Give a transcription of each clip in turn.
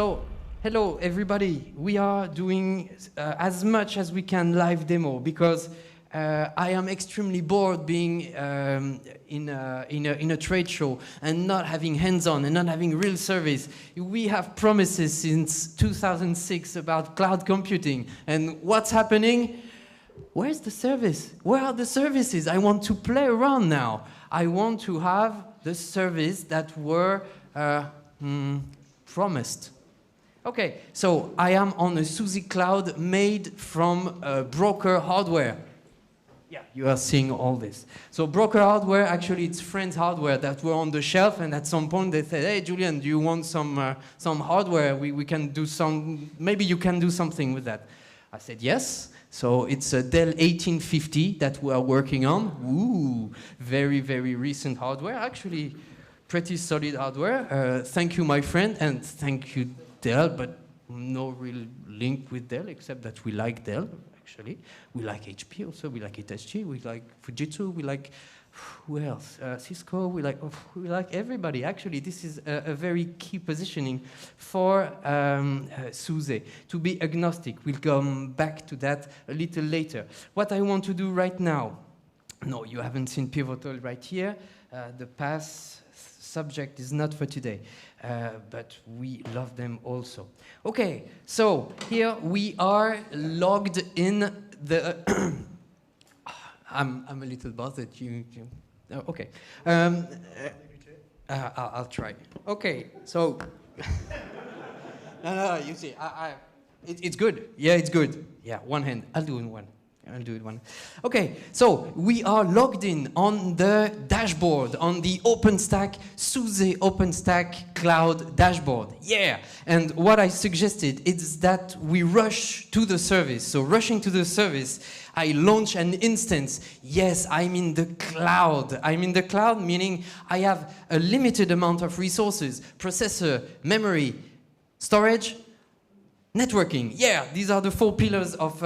So, hello everybody. We are doing as much as we can live demo because I am extremely bored being in a trade show and not having hands-on and not having real service. We have promises since 2006 about cloud computing, and what's happening? Where's the service? Where are the services? I want to play around now. I want to have the service that were promised. Okay, so I am on a Suse cloud made from broker hardware. Yeah, you are seeing all this. So broker hardware, actually it's friends' hardware that were on the shelf, and at some point they said, hey Julien, do you want some hardware? We can do some, maybe you can do something with that. I said yes. So it's a Dell 1850 that we are working on. Ooh, very, very recent hardware. Actually, pretty solid hardware. Thank you, my friend, and thank you, Dell, but no real link with Dell, except that we like Dell, actually. We like HP also, we like Hitachi, we like Fujitsu, we like, who else? Cisco, we like everybody. Actually, this is a very key positioning for Suse, to be agnostic. We'll come back to that a little later. What I want to do right now, no, you haven't seen Pivotal right here. The pass subject is not for today, but we love them also. Okay, so here we are logged in the... I'm a little bothered. Okay. I'll try. Okay, so... no, you see, it's good. Yeah, it's good. Yeah, one hand. I'll do it one. Okay, so we are logged in on the dashboard, on the OpenStack, Suse OpenStack Cloud dashboard. Yeah, and what I suggested is that we rush to the service. So rushing to the service, I launch an instance. Yes, I'm in the cloud. I'm in the cloud, meaning I have a limited amount of resources, processor, memory, storage, networking. Yeah, these are the 4 pillars of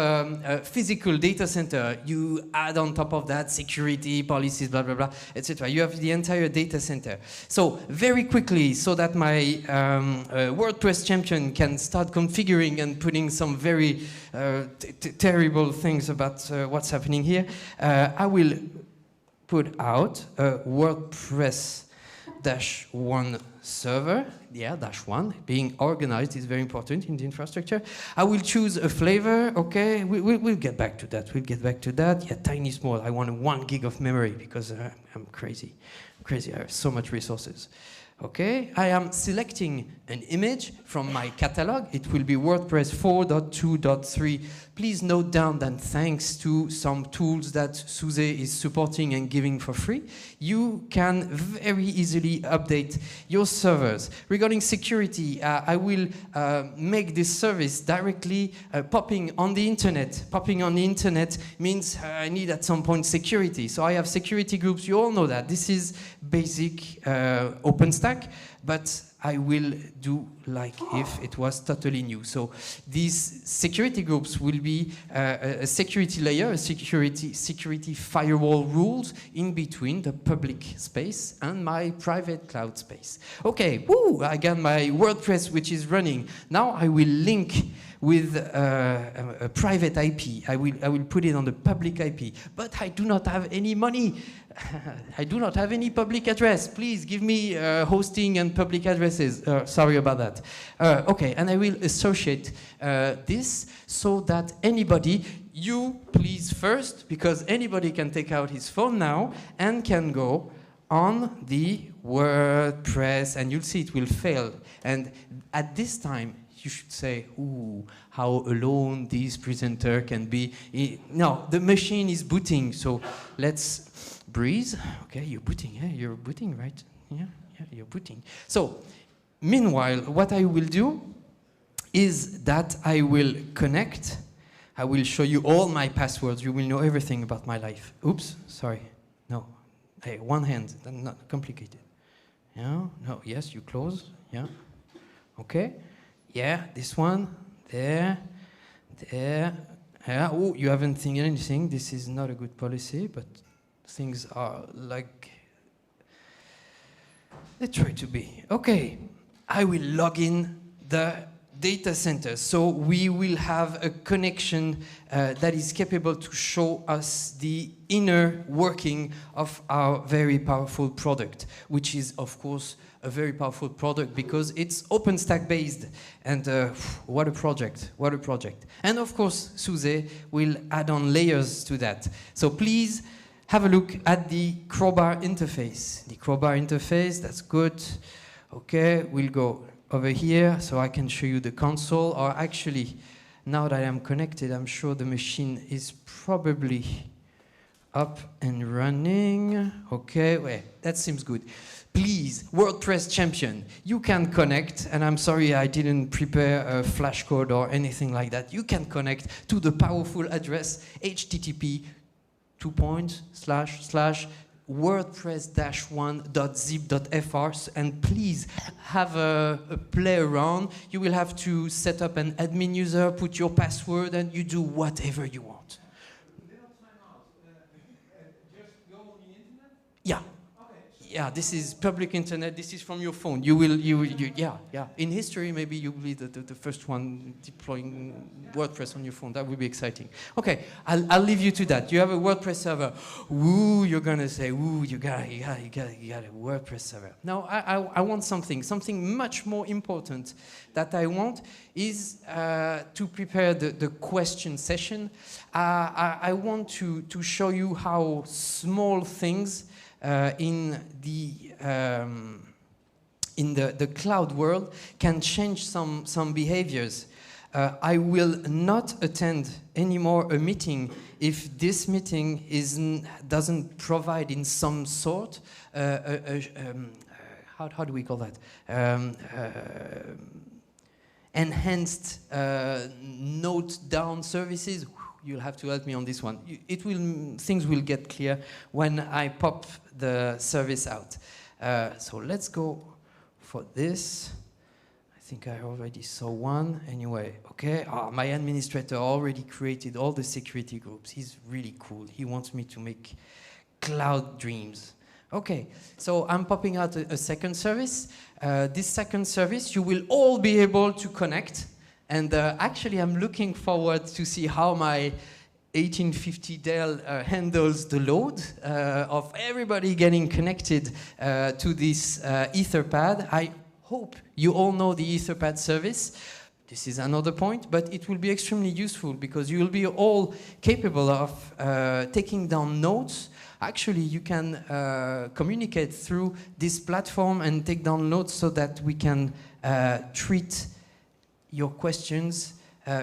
physical data center. You add on top of that security, policies, blah, blah, blah, etc. You have the entire data center. So very quickly, so that my WordPress champion can start configuring and putting some very terrible things about what's happening here, I will put out a WordPress -1 server. Yeah, -1, being organized is very important in the infrastructure. I will choose a flavor, okay, we'll get back to that, Yeah, tiny small, I want 1 gig of memory because I'm crazy, I have so much resources. Okay, I am selecting an image from my catalog. It will be WordPress 4.2.3. Please note down that thanks to some tools that Suse is supporting and giving for free, you can very easily update your servers. Regarding security, I will make this service directly popping on the internet. Popping on the internet means I need at some point security. So I have security groups, you all know that. This is basic OpenStack, but I will do like if it was totally new. So these security groups will be a security layer, a security firewall rules in between the public space and my private cloud space. Okay, woo, I got my WordPress which is running. Now I will link with a private IP. I will put it on the public IP, but I do not have any money. I do not have any public address. Please give me hosting and public addresses. Sorry about that. Okay, and I will associate this so that anybody, you please first, because anybody can take out his phone now and can go on the WordPress, and you'll see it will fail. And at this time, you should say, ooh, how alone this presenter can be. No, the machine is booting, so let's breathe. Okay, you're booting, yeah? You're booting, right? Yeah, you're booting. So, meanwhile, what I will do is that I will connect. I will show you all my passwords. You will know everything about my life. Oops, sorry. No. Hey, one hand, not complicated. Yeah, no, yes, you close. Yeah. Okay. Yeah, this one. There. Yeah. Oh, you haven't seen anything. This is not a good policy, but things are like they try to be. Okay, I will log in the data center. So we will have a connection that is capable to show us the inner working of our very powerful product, which is, of course, a very powerful product because it's OpenStack based. And what a project, what a project. And of course, Suse will add on layers to that. So please have a look at the crowbar interface. The crowbar interface, that's good. Okay, we'll go over here so I can show you the console, or actually, now that I'm connected, I'm sure the machine is probably up and running. Okay, wait, that seems good. Please, WordPress champion, you can connect, and I'm sorry I didn't prepare a flashcode or anything like that. You can connect to the powerful address http://wordpress-1.zip.fr, and please have a play around. You will have to set up an admin user, put your password, and you do whatever you want. Yeah. Yeah, this is public internet. This is from your phone. Yeah. In history, maybe you will be the first one deploying WordPress on your phone. That would be exciting. Okay, I'll leave you to that. You have a WordPress server. Ooh, you're gonna say, ooh, you got a WordPress server. Now, I want something much more important that I want is to prepare the question session. I want to show you how small things in the cloud world can change some behaviors. I will not attend anymore a meeting if this meeting doesn't provide in some sort how do we call that, enhanced note down services. You'll have to help me on this one. Things will get clear when I pop the service out. So let's go for this. I think I already saw one. Anyway, okay. My administrator already created all the security groups. He's really cool. He wants me to make cloud dreams. Okay, so I'm popping out a second service. This second service, you will all be able to connect. And actually, I'm looking forward to see how my 1850 Dell handles the load of everybody getting connected to this Etherpad. I hope you all know the Etherpad service. This is another point, but it will be extremely useful because you will be all capable of taking down notes. Actually, you can communicate through this platform and take down notes so that we can treat your questions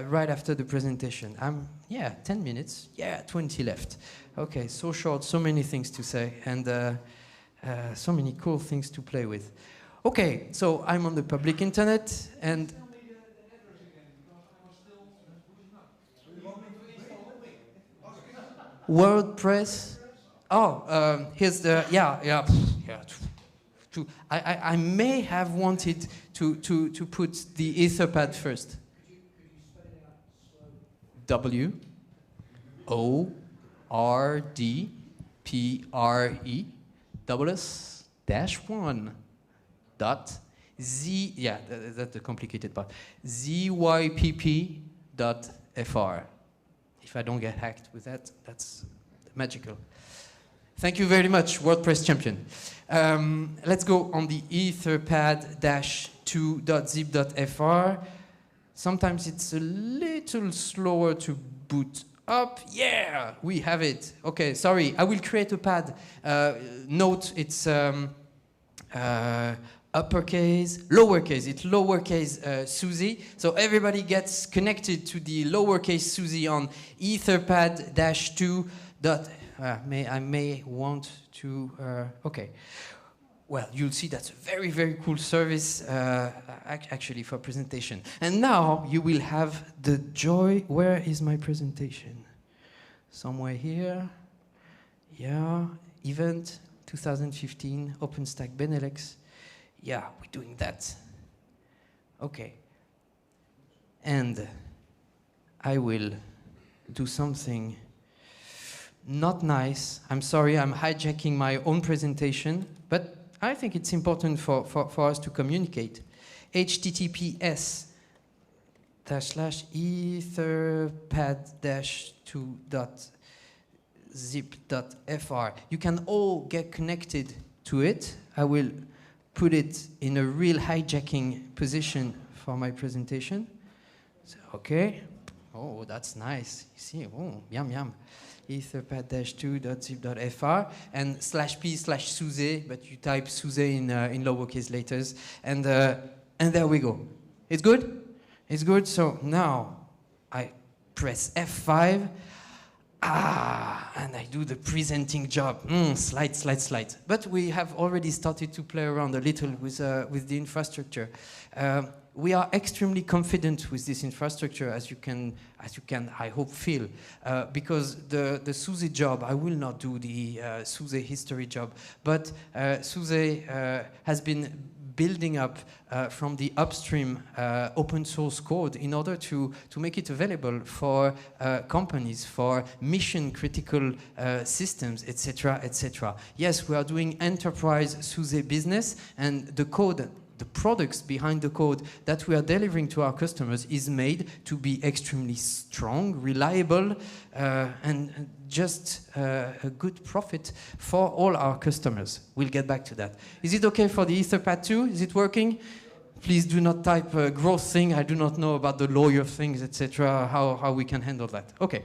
right after the presentation. 10 minutes. 20 left. Okay, so short, so many things to say, and so many cool things to play with. Okay, so I'm on the public internet, and tell me the address again, because I was still booting up. So you want me to install WordPress? Here's the I may have wanted to put the Etherpad first. Could you spell it out slowly? WORDPRE -1.z. Yeah, that's the complicated part. ZYPP.fr. If I don't get hacked with that, that's magical. Thank you very much, WordPress champion. Let's go on the etherpad-2.zip.fr. Sometimes it's a little slower to boot up. Yeah, we have it. Okay, sorry, I will create a pad. Note, it's uppercase, lowercase. It's lowercase Suse. So everybody gets connected to the lowercase Suse on etherpad-2. I may want to, okay. Well, you'll see that's a very, very cool service, actually, for presentation. And now you will have the joy. Where is my presentation? Somewhere here. Yeah, event 2015, OpenStack Benelux. Yeah, we're doing that. Okay. And I will do something not nice. I'm sorry, I'm hijacking my own presentation, but I think it's important for us to communicate. https://etherpad-2.zip.fr. You can all get connected to it. I will put it in a real hijacking position for my presentation. So, okay. Oh, that's nice. You see, oh, yum, yum. etherpad-2.zip.fr and /p/Suse, but you type Suse in lowercase letters, and there we go. It's good? It's good. So now I press F5, and I do the presenting job. Slide. But we have already started to play around a little with the infrastructure. We are extremely confident with this infrastructure, as you can, I hope, feel, because the Suse job, I will not do the Suse history job, but Suse has been building up from the upstream open source code in order to make it available for companies, for mission critical systems, etc., etc. Yes, we are doing enterprise Suse business, and the code, the products behind the code that we are delivering to our customers is made to be extremely strong, reliable, and just a good profit for all our customers. We'll get back to that. Is it okay for the Etherpad 2? Is it working? Please do not type gross thing. I do not know about the lawyer things, etc., how we can handle that. Okay.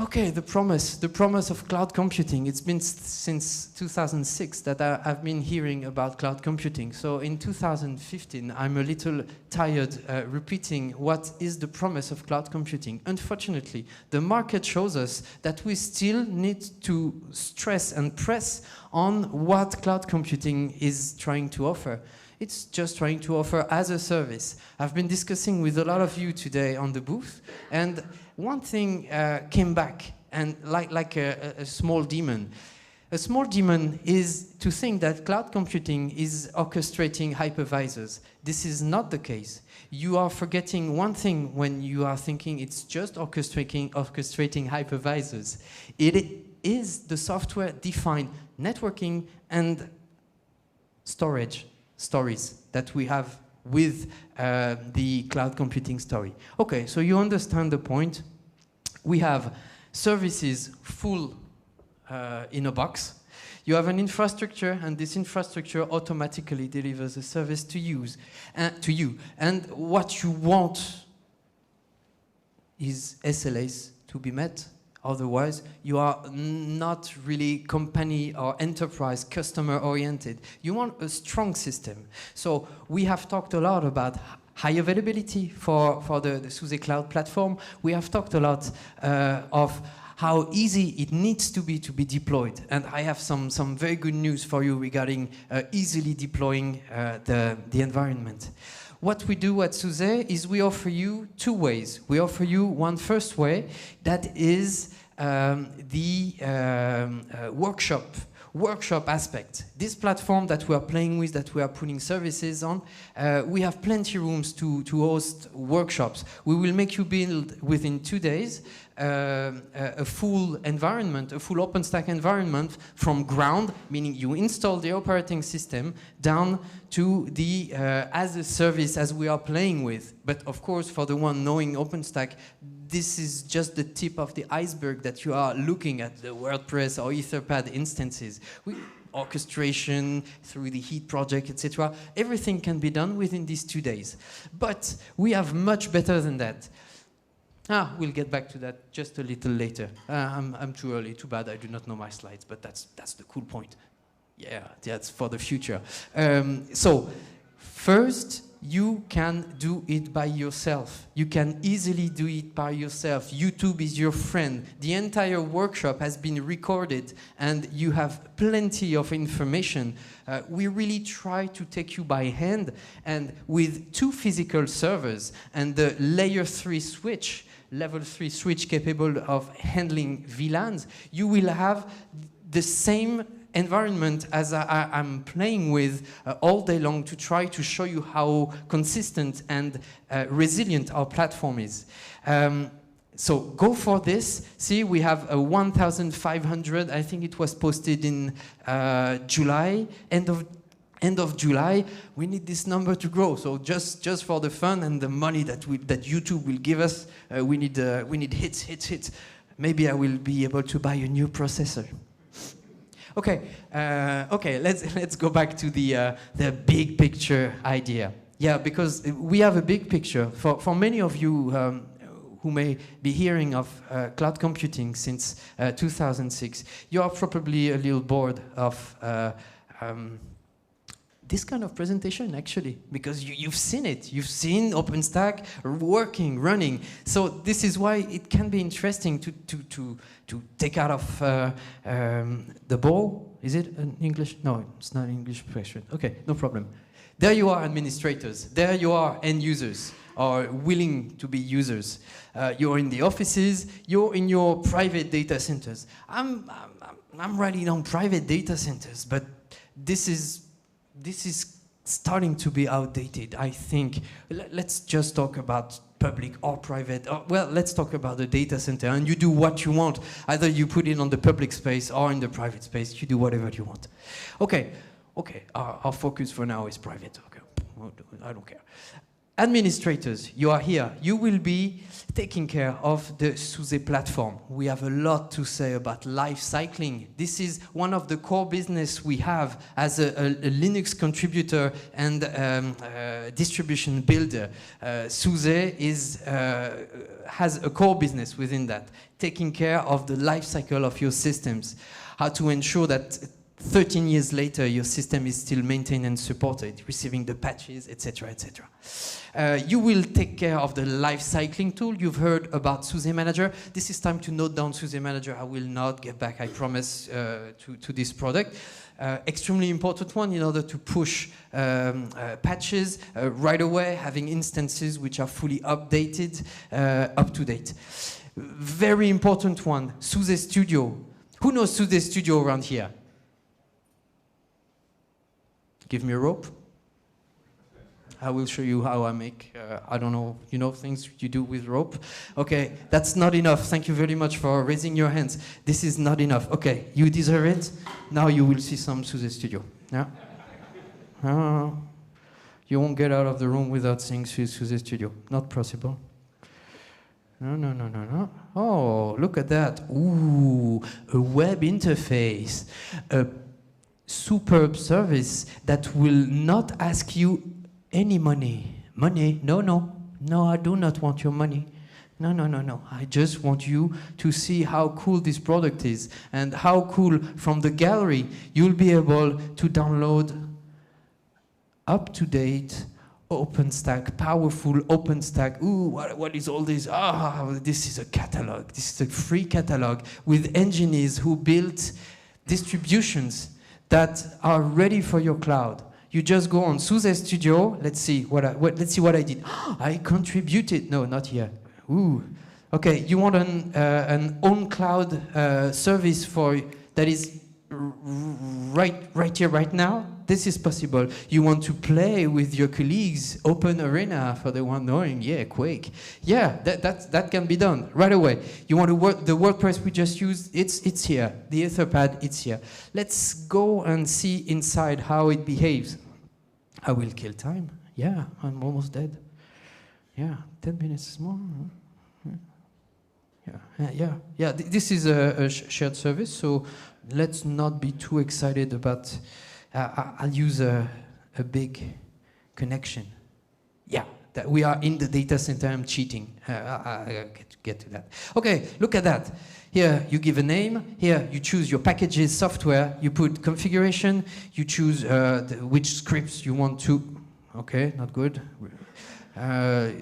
Okay, the promise of cloud computing. It's been since 2006 that I've been hearing about cloud computing. So in 2015, I'm a little tired repeating what is the promise of cloud computing. Unfortunately, the market shows us that we still need to stress and press on what cloud computing is trying to offer. It's just trying to offer as a service. I've been discussing with a lot of you today on the booth, and one thing came back, and like a small demon. A small demon is to think that cloud computing is orchestrating hypervisors. This is not the case. You are forgetting one thing when you are thinking it's just orchestrating hypervisors. It is the software-defined networking and stories that we have with the cloud computing story. Okay, so you understand the point. We have services full in a box. You have an infrastructure, and this infrastructure automatically delivers a service to you. And what you want is SLAs to be met. Otherwise, you are not really company or enterprise customer oriented. You want a strong system. So we have talked a lot about high availability for the Suse Cloud platform. We have talked a lot of how easy it needs to be deployed. And I have some very good news for you regarding easily deploying the environment. What we do at Suse is we offer you two ways. We offer you one first way that is the workshop aspect. This platform that we are playing with, that we are putting services on, we have plenty rooms to host workshops. We will make you build within 2 days a full environment, a full OpenStack environment from ground, meaning you install the operating system, down to the as a service as we are playing with. But of course, for the one knowing OpenStack, this is just the tip of the iceberg that you are looking at, the WordPress or Etherpad instances. Orchestration through the Heat project, etc. Everything can be done within these 2 days. But we have much better than that. We'll get back to that just a little later. I'm too early, too bad I do not know my slides, but that's the cool point. Yeah, that's for the future. So, first, you can do it by yourself. You can easily do it by yourself. YouTube is your friend. The entire workshop has been recorded, and you have plenty of information. We really try to take you by hand, and with 2 physical servers and the layer 3 switch, level 3 switch capable of handling VLANs, you will have the same environment as I'm playing with all day long to try to show you how consistent and resilient our platform is. So go for this. See, we have a 1,500, I think it was posted in July, end end of July, we need this number to grow. So just for the fun and the money that YouTube will give us, we need hits. Maybe I will be able to buy a new processor. Okay, let's go back to the big picture idea. Yeah, because we have a big picture. For many of you who may be hearing of cloud computing since 2006, you are probably a little bored of this kind of presentation, actually, because you've seen it. You've seen OpenStack working, running. So this is why it can be interesting to take out of the ball. Is it in English? No, it's not an English expression. Okay, no problem. There you are, administrators. There you are, end users, or willing to be users. You're in the offices. You're in your private data centers. I'm writing on private data centers, but this is starting to be outdated, I think. Let's just talk about public or private. Well, let's talk about the data center, and you do what you want. Either you put it on the public space or in the private space. You do whatever you want. Okay. Our focus for now is private. Okay, I don't care. Administrators, you are here. You will be taking care of the Suse platform. We have a lot to say about life cycling. This is one of the core business we have as a Linux contributor and distribution builder. Suse has a core business within that, taking care of the life cycle of your systems, how to ensure that 13 years later, your system is still maintained and supported, receiving the patches, etc., etc. You will take care of the life cycling tool. You've heard about Suse Manager. This is time to note down Suse Manager. I will not get back, I promise, to this product. Extremely important one in order to push patches right away, having instances which are fully updated, up to date. Very important one, Suse Studio. Who knows Suse Studio around here? Give me a rope. I will show you how I make, I don't know, you know, things you do with rope. Okay, that's not enough. Thank you very much for raising your hands. This is not enough. Okay, you deserve it. Now you will see some Suse Studio. Yeah? You won't get out of the room without seeing Suse Studio. Not possible. No. Oh, look at that. Ooh, a web interface. A superb service that will not ask you any money. Money? No, I do not want your money. No. I just want you to see how cool this product is and how cool from the gallery you'll be able to download up-to-date OpenStack, powerful OpenStack. Ooh, what is all this? This is a catalog. This is a free catalog with engineers who built distributions that are ready for your cloud. You just go on Suse Studio. Let's see what I did. I contributed. No, not here. Ooh. Okay, you want an own cloud service for that is right here, right now? This is possible. You want to play with your colleagues, Open Arena, for the one knowing, yeah, Quake. Yeah, that can be done right away. You want to work, the WordPress we just used, it's here. The Etherpad, it's here. Let's go and see inside how it behaves. I will kill time. Yeah, I'm almost dead. Yeah, 10 minutes more. Yeah. This is a shared service, so let's not be too excited about. I'll use a big connection. Yeah, that we are in the data center. I'm cheating. I'll get to that. Okay, look at that. Here you give a name. Here you choose your packages, software. You put configuration. You choose which scripts you want to. Okay, not good.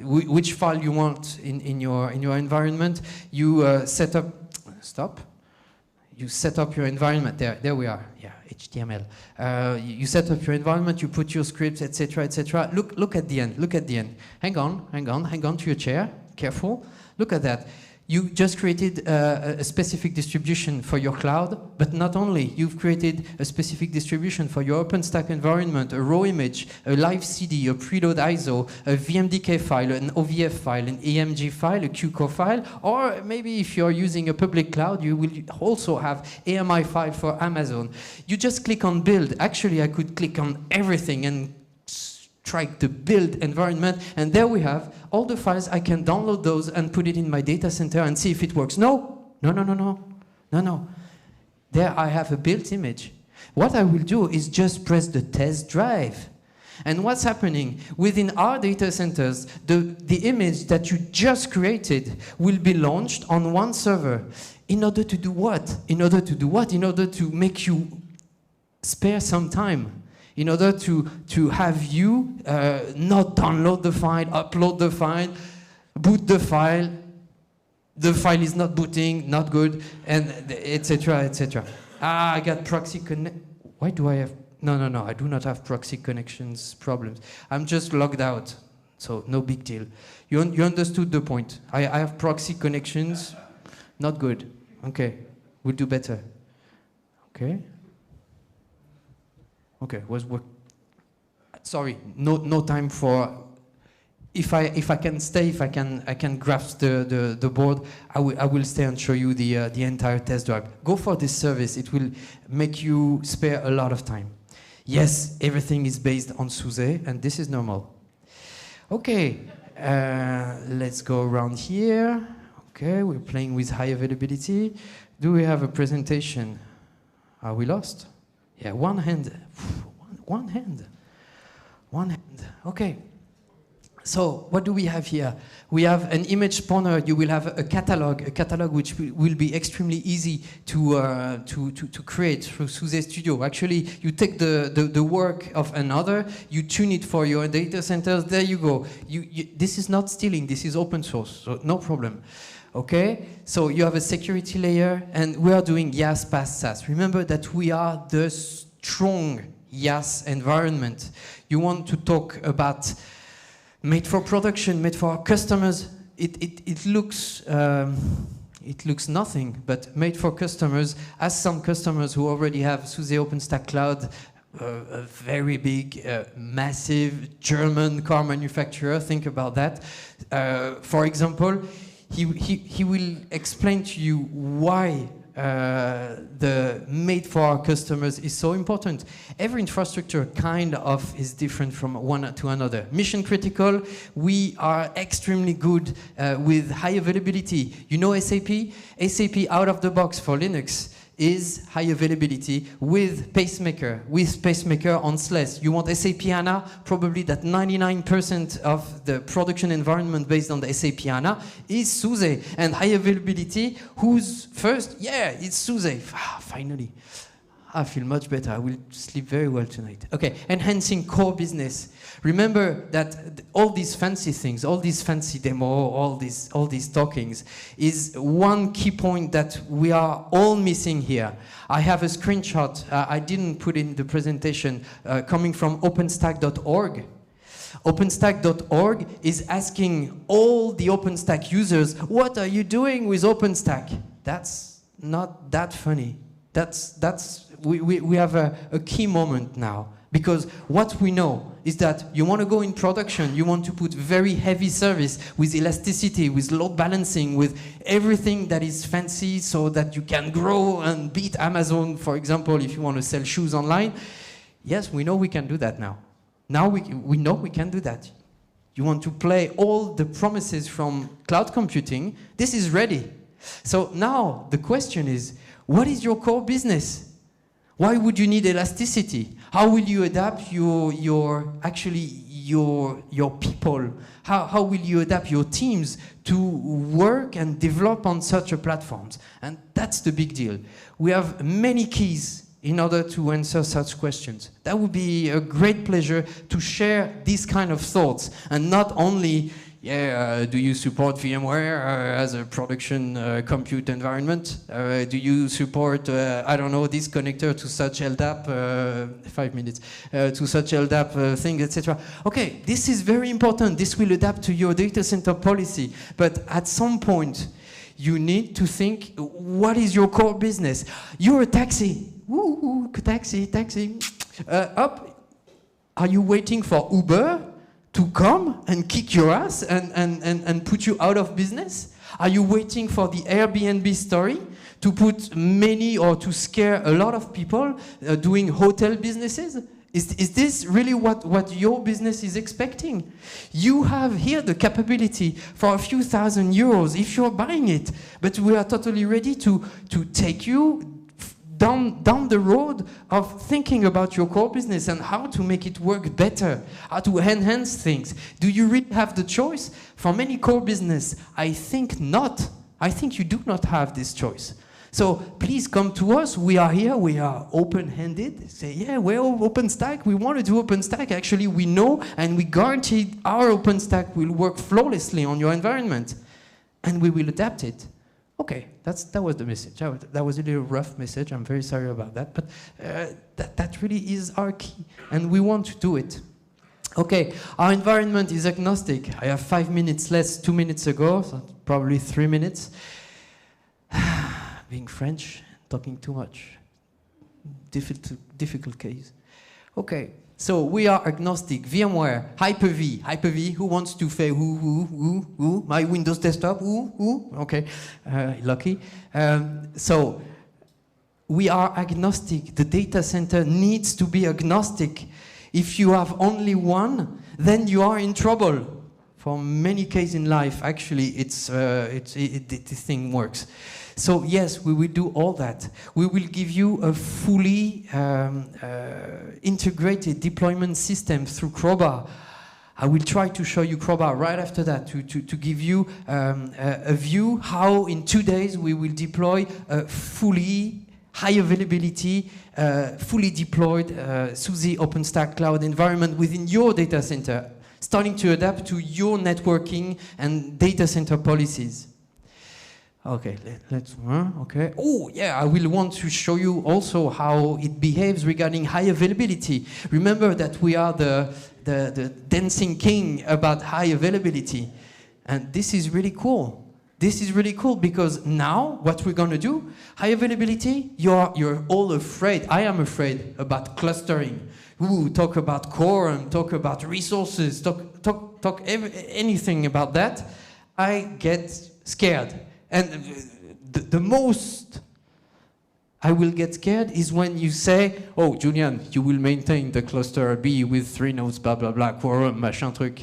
Which file you want in your environment. You set up. Stop. You set up your environment. There we are. Yeah, HTML. You set up your environment. You put your scripts, etc., etc. Look at the end. Look at the end. Hang on to your chair. Careful. Look at that. You just created a specific distribution for your cloud, but not only. You've created a specific distribution for your OpenStack environment, a raw image, a live CD, a preload ISO, a VMDK file, an OVF file, an EMG file, a QCore file, or maybe if you're using a public cloud, you will also have AMI file for Amazon. You just click on build. Actually, I could click on everything and strike the build environment, and there we have all the files. I can download those and put it in my data center and see if it works. No. There I have a built image. What I will do is just press the test drive. And what's happening within our data centers, the image that you just created will be launched on one server. In order to do what? In order to make you spare some time. In order to have you not download the file, upload the file, boot the file is not booting, not good, and etc., etc. I got proxy connect. Why do I have? No, I do not have proxy connections problems. I'm just logged out, so no big deal. You understood the point. I have proxy connections, not good. Okay, we'll do better. Okay. Okay, was work. Sorry, no time for. If I can stay, if I can grasp the board, I will stay and show you the entire test drive. Go for this service; it will make you spare a lot of time. Yes, everything is based on Suse, and this is normal. Okay, let's go around here. Okay, we're playing with high availability. Do we have a presentation? Are we lost? Yeah, one hand. Okay. So what do we have here? We have an image spawner. You will have a catalog which will be extremely easy to create through Suse Studio. Actually, you take the work of another, you tune it for your data centers. There you go. This is not stealing. This is open source, so no problem. Okay, so you have a security layer, and we are doing IaaS, PaaS, SaaS. Remember that we are the strong IaaS environment. You want to talk about made for production, made for our customers. It looks nothing, but made for customers. As some customers who already have Suse OpenStack Cloud, a very big, massive German car manufacturer. Think about that. For example. He will explain to you why the made for our customers is so important. Every infrastructure kind of is different from one to another. Mission critical, we are extremely good with high availability. You know SAP? SAP out of the box for Linux is high availability with pacemaker on SLES. You want SAP HANA? Probably that 99% of the production environment based on the SAP HANA is Suse. And high availability, who's first? Yeah, it's Suse. Finally. I feel much better. I will sleep very well tonight. Okay, enhancing core business. Remember that all these fancy things, all these fancy demo, all these talkings, is one key point that we are all missing here. I have a screenshot. I didn't put in the presentation coming from OpenStack.org. OpenStack.org is asking all the OpenStack users, "What are you doing with OpenStack?" That's not that funny. We have a key moment now, because what we know is that you want to go in production, you want to put very heavy service with elasticity, with load balancing, with everything that is fancy so that you can grow and beat Amazon, for example, if you want to sell shoes online. Yes, we know we can do that now. Now we know we can do that. You want to play all the promises from cloud computing, this is ready. So now the question is, what is your core business? Why would you need elasticity? How will you adapt your people? How will you adapt your teams to work and develop on such a platforms? And that's the big deal. We have many keys in order to answer such questions. That would be a great pleasure to share these kind of thoughts, and not only, do you support VMware as a production compute environment? Do you support, I don't know, this connector to such LDAP, 5 minutes, to such LDAP thing, etc. Okay, this is very important. This will adapt to your data center policy. But at some point, you need to think, what is your core business? You're a taxi. Woo, taxi, taxi. Up. Are you waiting for Uber to come and kick your ass and put you out of business? Are you waiting for the Airbnb story to put many or to scare a lot of people doing hotel businesses? Is this really what your business is expecting? You have here the capability for a few thousand euros if you're buying it, but we are totally ready to take you down the road of thinking about your core business and how to make it work better, how to enhance things. Do you really have the choice? For many core business, I think not. I think you do not have this choice. So please come to us. We are here. We are open-handed. Say, yeah, we're OpenStack. We want to do OpenStack. Actually, we know and we guarantee our OpenStack will work flawlessly on your environment. And we will adapt it. Okay, that was the message. That was a little rough message. I'm very sorry about that. But that really is our key. And we want to do it. Okay, our environment is agnostic. I have 5 minutes less 2 minutes ago, so probably 3 minutes. Being French, talking too much. Difficult case. Okay, so we are agnostic. VMware, Hyper-V. Hyper-V, who wants to say who? My Windows desktop, who? Okay, lucky. So we are agnostic. The data center needs to be agnostic. If you have only one, then you are in trouble. For many cases in life, actually, this thing works. So yes, we will do all that. We will give you a fully integrated deployment system through Crowbar. I will try to show you Crowbar right after that to give you a view how in 2 days we will deploy a fully high availability, fully deployed Suse OpenStack cloud environment within your data center, starting to adapt to your networking and data center policies. Okay, let's, okay. Oh, yeah, I will want to show you also how it behaves regarding high availability. Remember that we are the dancing king about high availability. And this is really cool. This is really cool because now what we're going to do, high availability, you're all afraid. I am afraid about clustering. Ooh, talk about core and talk about resources, talk anything about that. I get scared. And the most I will get scared is when you say, oh, Julien, you will maintain the cluster B with 3 nodes, blah, blah, blah, quorum, machin truc.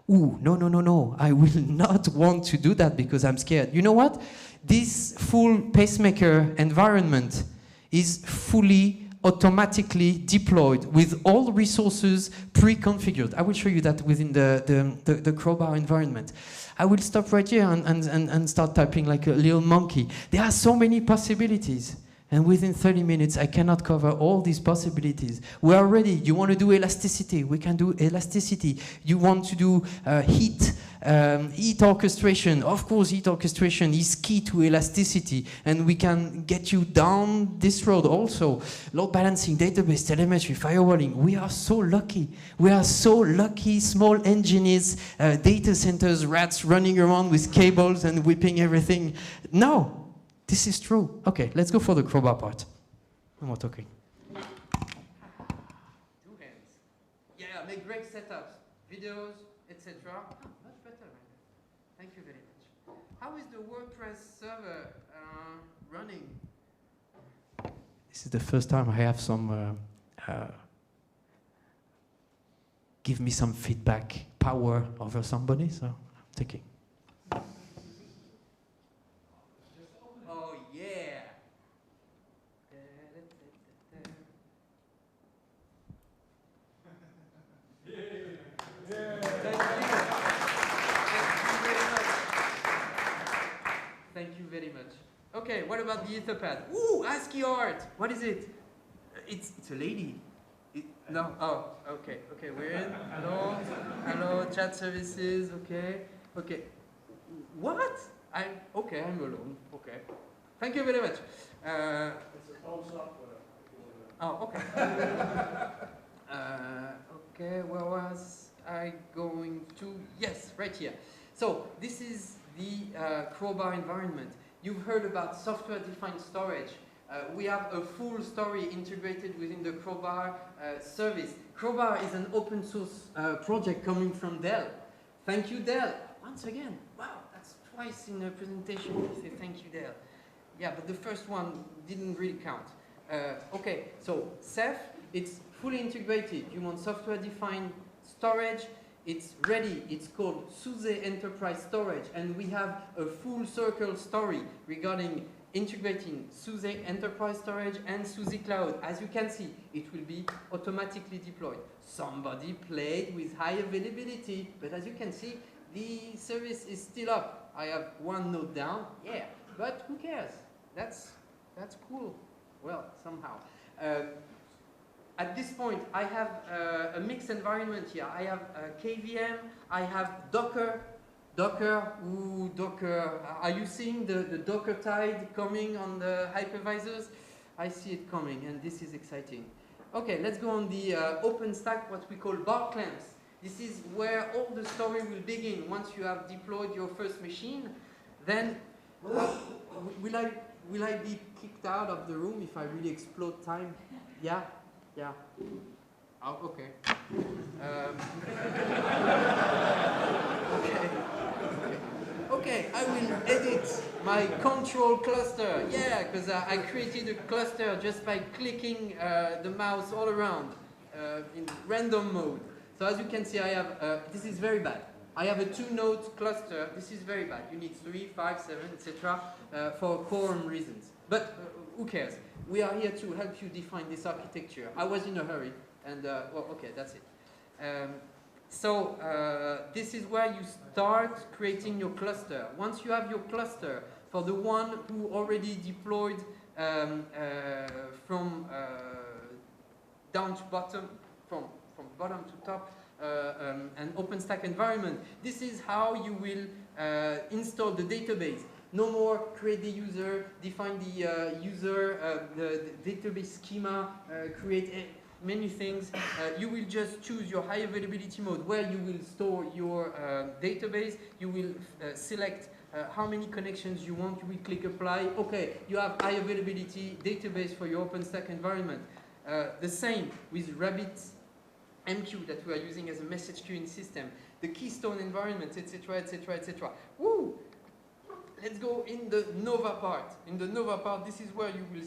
Ooh, no. I will not want to do that because I'm scared. You know what? This full pacemaker environment is fully automatically deployed with all resources pre-configured. I will show you that within the Crowbar environment. I will stop right here and start typing like a little monkey. There are so many possibilities. And within 30 minutes, I cannot cover all these possibilities. We are ready. You want to do elasticity? We can do elasticity. You want to do heat orchestration? Of course, heat orchestration is key to elasticity. And we can get you down this road also. Load balancing, database, telemetry, firewalling. We are so lucky. We are so lucky, small engineers, data centers, rats running around with cables and whipping everything. No. This is true. Okay, let's go for the Crowbar part. No more talking. 2 hands. Yeah, make great setups, videos, etc. Oh, much better. Thank you very much. How is the WordPress server running? This is the first time I have some, give me some feedback power over somebody, so I'm taking. Thank you very much. Okay, what about the Etherpad? Ooh, ASCII art. What is it? It's a lady. No. Oh, okay. Okay, we're in. Hello. Chat services. Okay. What? I'm alone. Okay. Thank you very much. It's a phone software. Oh, okay. Okay, where was I going to? Yes, right here. So this is the Crowbar environment. You've heard about software-defined storage. We have a full story integrated within the Crowbar service. Crowbar is an open source project coming from Dell. Thank you, Dell. Once again, wow, that's twice in a presentation we say thank you, Dell. Yeah, but the first one didn't really count. Okay, so Ceph, it's fully integrated. You want software-defined storage, it's ready. It's called Suse Enterprise Storage, and we have a full circle story regarding integrating Suse Enterprise Storage and Suse Cloud. As you can see, it will be automatically deployed. Somebody played with high availability, but as you can see, the service is still up. I have one node down, yeah, but who cares? That's cool. Well, somehow. At this point, I have a mixed environment here. I have KVM, I have Docker. Docker, are you seeing the Docker tide coming on the hypervisors? I see it coming, and this is exciting. Okay, let's go on the OpenStack, what we call bar clamps. This is where all the story will begin. Once you have deployed your first machine, then will I be kicked out of the room if I really explode time? Yeah? Yeah. Oh, okay. Okay, I will edit my control cluster. Yeah, because I created a cluster just by clicking the mouse all around in random mode. So as you can see, I have, this is very bad. I have a 2-node cluster. This is very bad. You need 3, 5, 7, etc. For quorum reasons. But who cares? We are here to help you define this architecture. I was in a hurry, and well, okay, that's it. This is where you start creating your cluster. Once you have your cluster, for the one who already deployed from down to bottom, from bottom to top, an OpenStack environment, this is how you will install the database. No more create the user, define the user, the database schema, create many things. You will just choose your high availability mode where you will store your database. You will select how many connections you want. You will click apply. Okay, you have high availability database for your OpenStack environment. The same with RabbitMQ that we are using as a message queuing system. The Keystone environment, etc., etc., etc. Woo! Let's go in the Nova part. In the Nova part, this is where you will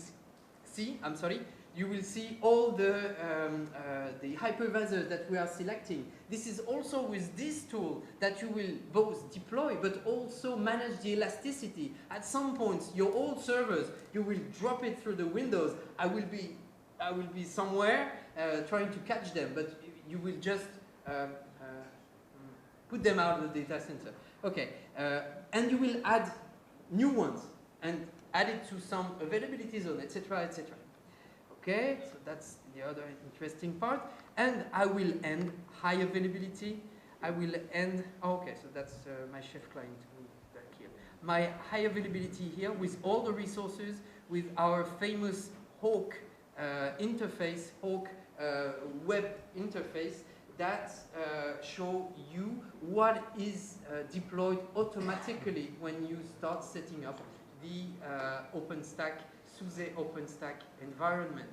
you will see all the hypervisors that we are selecting. This is also with this tool that you will both deploy, but also manage the elasticity. At some points, your old servers, you will drop it through the windows. I will be somewhere trying to catch them, but you will just put them out of the data center. Okay, and you will add new ones and add it to some availability zone, etc., etc. Okay, so that's the other interesting part. And I will end high availability. I will end, okay, so that's my chef client back here. My high availability here with all the resources, with our famous Hawk interface, Hawk web interface, that show you what is deployed automatically when you start setting up the OpenStack, Suse OpenStack environment.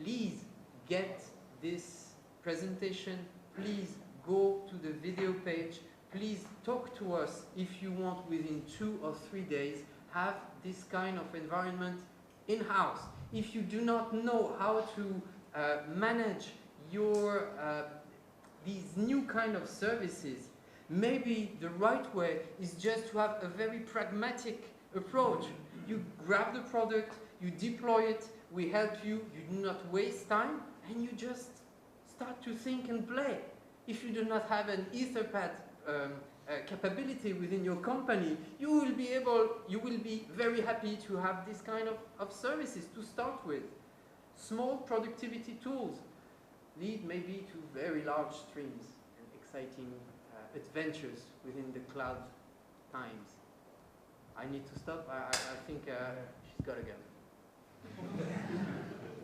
Please get this presentation. Please go to the video page. Please talk to us if you want within 2 or 3 days. Have this kind of environment in-house. If you do not know how to manage your these new kind of services, maybe the right way is just to have a very pragmatic approach. You grab the product, you deploy it, we help you, you do not waste time, and you just start to think and play. If you do not have an Etherpad capability within your company, you will be very happy to have this kind of services to start with. Small productivity tools lead maybe to very large streams and exciting adventures within the cloud times. I need to stop. I think she's got to go.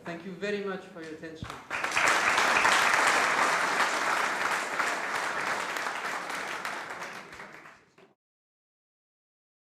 Thank you very much for your attention.